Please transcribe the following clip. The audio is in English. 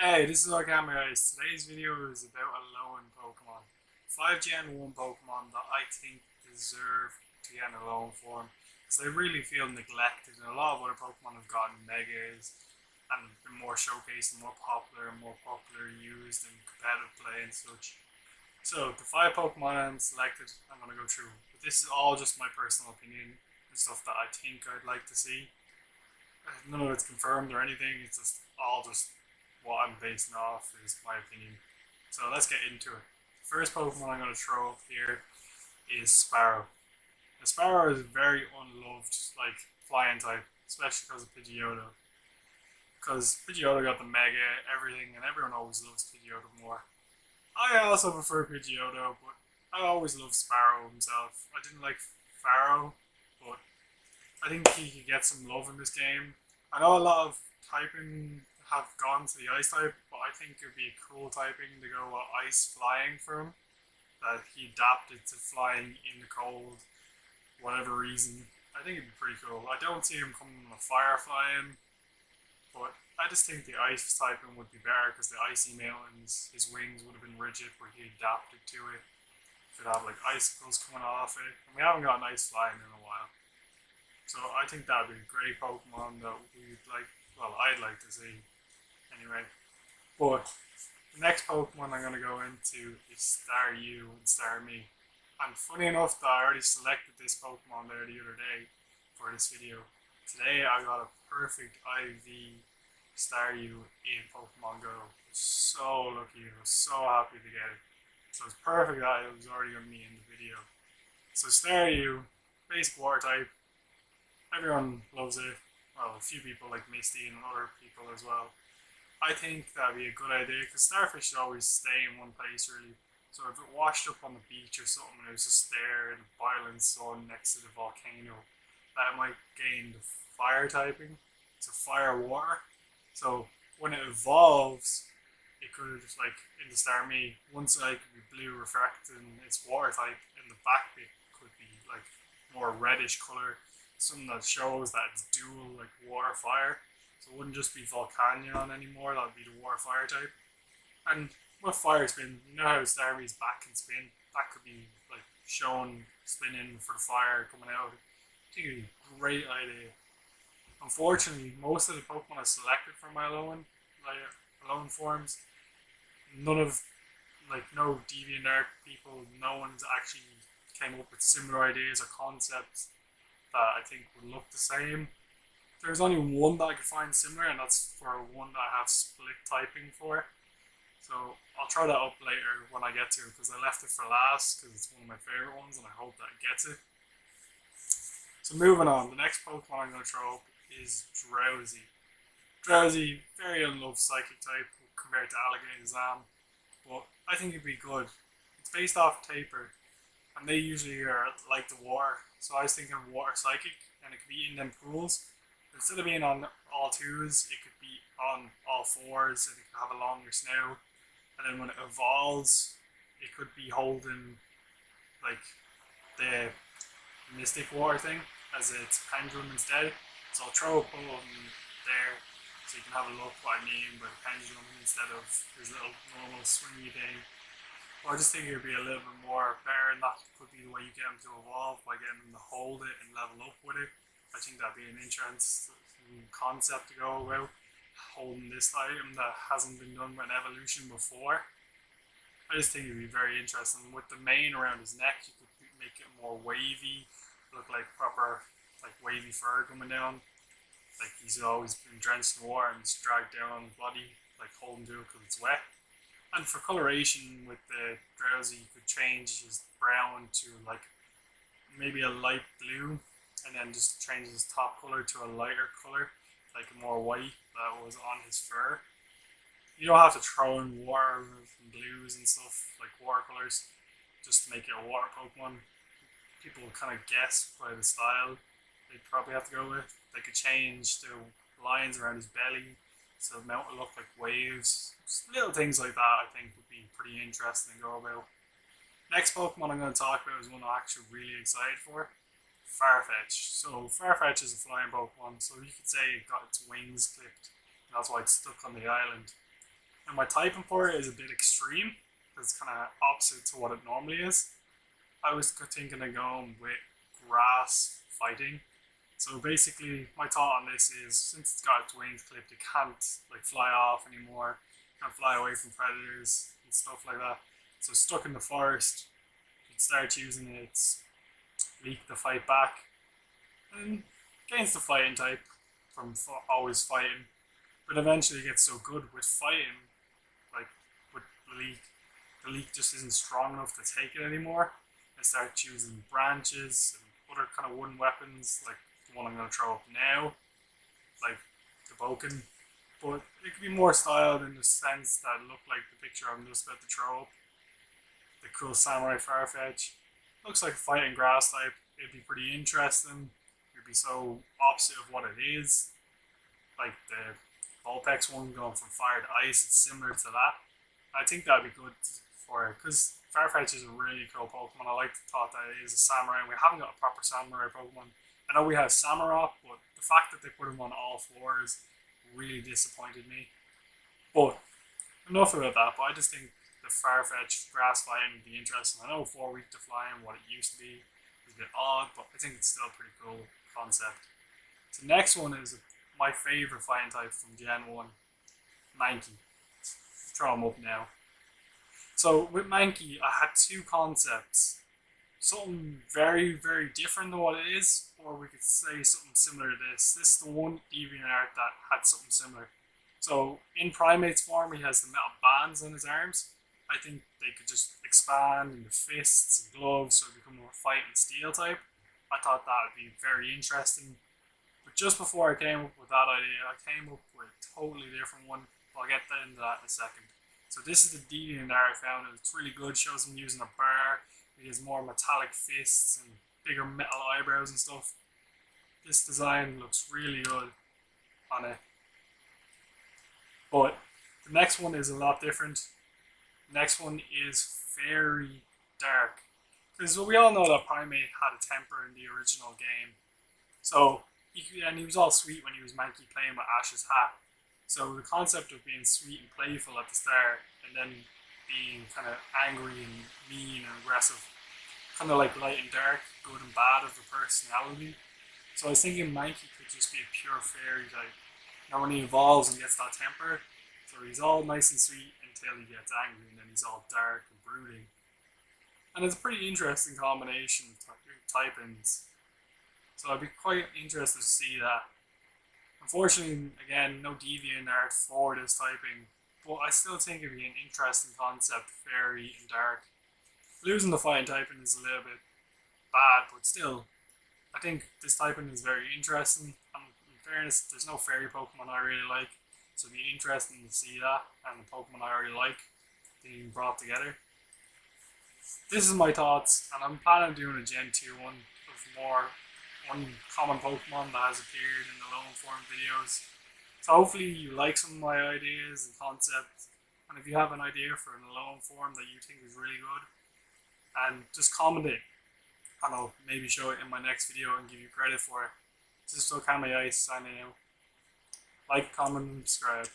Hey, this is Ookamice. Today's video is about a lone Pokemon. 5 Gen 1 Pokemon that I think deserve to get in a lone form because they really feel neglected, and a lot of other Pokemon have gotten megas and been more showcased and more popular used in competitive play and such. So, the 5 Pokemon I'm selected, I'm going to go through. But this is all just my personal opinion and stuff that I think I'd like to see. None of it's confirmed or anything, it's just all just what I'm basing off is my opinion. So let's get into it. The first Pokemon I'm going to throw up here is Sparrow. The Sparrow is very unloved, like flying type, especially because of Pidgeotto. Because Pidgeotto got the Mega, everything, and everyone always loves Pidgeotto more. I also prefer Pidgeotto, but I always loved Sparrow himself. I didn't like Pharaoh, but I think he could get some love in this game. I know a lot of typing have gone to the ice type, but I think it would be cool typing to go ice flying for him. That he adapted to flying in the cold, whatever reason. I think it'd be pretty cool. I don't see him coming with fire flying, but I just think the ice typing would be better because the icy mountains, his wings would have been rigid, but he adapted to it. Could have like icicles coming off it, and we haven't got ice flying in a while. So I think that'd be a great Pokemon that we'd like. Well, I'd like to see anyway. But the next Pokemon I'm going to go into is Staryu and Starmie. And funny enough that I already selected this Pokemon there the other day for this video. Today I got a perfect IV Staryu in Pokemon Go. I was so lucky, I was so happy to get it. So it's perfect that it was already on me in the video. So Staryu, basic water type. Everyone loves it. Well, a few people like Misty and other people as well. I think that'd be a good idea because starfish should always stay in one place really. So if it washed up on the beach or something and it was just there in the boiling sun next to the volcano, that might gain the fire typing. It's a fire water. So when it evolves, it could like in the Starmie, one side could be blue refracting its water type, and the back bit could be like more reddish color. Something that shows that it's dual like water fire. So it wouldn't just be Volcanion anymore, that would be the water fire type. And with fire spin, you know how Starmie's back can spin? That could be like shown spinning for the fire coming out. I think it'd be a great idea. Unfortunately, most of the Pokemon I selected for my alone forms, none of like no DeviantArt people, no one's actually came up with similar ideas or concepts that I think would look the same. There's only one that I could find similar, and that's for one that I have split typing for. So I'll try that up later when I get to it because I left it for last because it's one of my favorite ones, and I hope that it gets it. So moving on, the next Pokemon I'm going to throw up is Drowsy. Drowsy, very unloved psychic type compared to Alakazam, but I think it'd be good. It's based off Taper, and they usually are like the water. So I was thinking water psychic, and it could be in them pools. Instead of being on all twos, it could be on all fours, and it could have a longer snout. And then when it evolves, it could be holding like the mystic water thing as its pendulum instead. So I'll throw a poem there so you can have a look what I mean by the pendulum instead of his little normal swingy thing. Or I just think it would be a little bit more better, and that could be the way you get them to evolve by getting them to hold it and level up with it. I think that'd be an interesting concept to go about, holding this item that hasn't been done with an evolution before. I just think it'd be very interesting. With the mane around his neck, you could make it more wavy, look like proper like wavy fur coming down. Like he's always been drenched in water and it's dragged down on his body, like holding to it because it's wet. And for coloration with the Drowsy, you could change his brown to like maybe a light blue, and then just change his top color to a lighter color, like a more white that was on his fur. You don't have to throw in water and blues and stuff like watercolors just to make it a water Pokemon. People kind of guess by the style they'd probably have to go with. They could change the lines around his belly so the mount would look like waves. Just little things like that I think would be pretty interesting to go about. Next Pokemon I'm going to talk about is one I'm actually really excited for. Farfetch'd. So Farfetch'd is a flying Pokemon, so you could say it got its wings clipped. That's why it's stuck on the island. And my typing for it is a bit extreme. It's kind of opposite to what it normally is. I was thinking of going with grass fighting. So basically, my thought on this is, since it's got its wings clipped, it can't like fly off anymore, can't fly away from predators and stuff like that. So stuck in the forest, it starts using its leak to fight back, and gains the fighting type from always fighting. But eventually, it gets so good with fighting, like with the leak just isn't strong enough to take it anymore. It starts using branches and other kind of wooden weapons, like the one I'm going to throw up now, like the Boken. But it could be more styled in the sense that it looked like the picture I'm just about to throw up. The cool samurai Farfetch'd. Looks like a fighting grass type. It'd be pretty interesting. It'd be so opposite of what it is. Like the Vulpix one going from fire to ice, it's similar to that. I think that'd be good for it, because Farfetch'd is a really cool Pokemon. I like the thought that it is a samurai, and we haven't got a proper samurai Pokemon. I know we have Samurott, but the fact that they put him on all fours really disappointed me. But enough about that, but I just think the Farfetch'd grass fighting would be interesting. I know 4 week to flying, what it used to be, is a bit odd, but I think it's still a pretty cool concept. So next one is my favourite fighting type from Gen 1, Mankey. Throw him up now. So with Mankey, I had two concepts. Something very, very different than what it is, or we could say something similar to this. This is the one DeviantArt that had something similar. So in Primate's form, he has the metal bands on his arms. I think they could just expand into fists and gloves, so it become more fight and steel type. I thought that would be very interesting. But just before I came up with that idea, I came up with a totally different one. I'll get into that in a second. So this is the DeviantArt I found. It's really good. Shows him using a bar. He has more metallic fists and bigger metal eyebrows and stuff. This design looks really good on it. But the next one is a lot different. The next one is very dark. Because we all know that Primate had a temper in the original game. So, he was all sweet when he was Mankey playing with Ash's hat. So the concept of being sweet and playful at the start, and then being kind of angry and mean and aggressive, kind of like light and dark, good and bad of the personality. So I was thinking Mankey could just be a pure fairy type. Now when he evolves and gets that temper, so he's all nice and sweet until he gets angry, and then he's all dark and brooding. And it's a pretty interesting combination of typings. So I'd be quite interested to see that. Unfortunately, again, no DeviantArt for this typing, but I still think it'd be an interesting concept, fairy and dark. Losing the fighting typing is a little bit bad, but still, I think this typing is very interesting. And in fairness, there's no fairy Pokemon I really like, so it'd be interesting to see that, and the Pokemon I already like being brought together. This is my thoughts, and I'm planning on doing a Gen 2 one of more uncommon Pokemon that has appeared in the loan form videos. So hopefully you like some of my ideas and concepts, and if you have an idea for an loan form that you think is really good, and just comment it, and I'll maybe show it in my next video and give you credit for it. This is still Ookamice signing out. Like, comment, and subscribe.